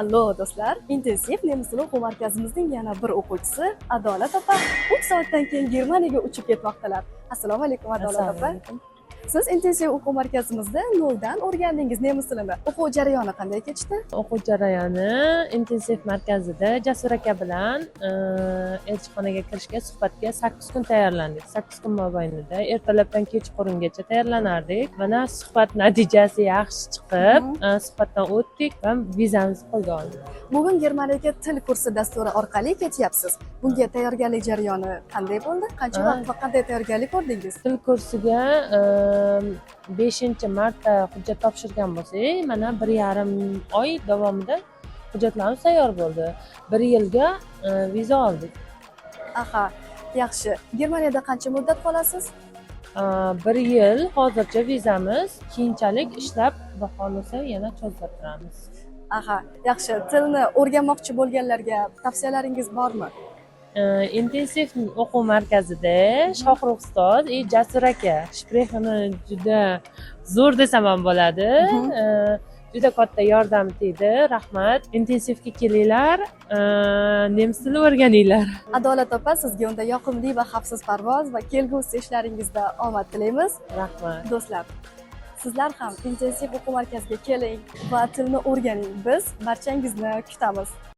Allo do'stlar, intensiv nemis tili o'quv markazimizning yana bir o'quvchisi Adolat opa 3 soatdan keyin Germaniyaga uchib ketmoqdalar. Assalomu alaykum Adolat opa. Siz intensiv o'quv markazimizda noldan o'rgandingiz nemis tilini. O'quv jarayoni qanday kechdi? O'quv jarayoni intensiv markazida Jasur aka bilan elchixonaga kirishga suhbatga 8 kun tayyorlandik. 8 kun mobaynida ertalabdan kechqurungacha tayyorlanardik. Mana suhbat natijasi yaxshi chiqib, suhbatdan o'tdik va vizamizni qo'lga oldik. Bugun Germaniyaga til kursi dasturi orqali ketyapsiz. Bunga tayyorgarlik jarayoni qanday bo'ldi? Qancha vaqt va qanday tayyorgarlik ko'rdingiz? Til kursiga 5-marta hujjat topshirgan bo'lsak, mana 1,5 oy davomida hujjatlarimiz tayyor bo'ldi. 1 yilga viza oldik. Aha, yaxshi. Germaniyada qancha muddat qolasiz? 1 yil hozircha vizamiz, keyinchalik ishlab xohlasa yana cho'zdiramiz. Aha, yaxshi. Tilni o'rganmoqchi bo'lganlarga tavsiyalaringiz bormi? Intensiv o'quv markazida Shohruh ustoz, Jasur aka shprexini juda zo'r desam ham bo'ladi. Juda katta yordam tegdi. Rahmat. Intensivga kelinglar, nemis tili o'rganinglar. Adolat opa, sizga unda yoqimli va xavfsiz parvoz va kelgusi ishlaringizda omad tilaymiz. Rahmat. Do'stlar, sizlar ham intensiv o'quv markaziga keling va tilni o'rganing. Biz barchangizni kutamiz.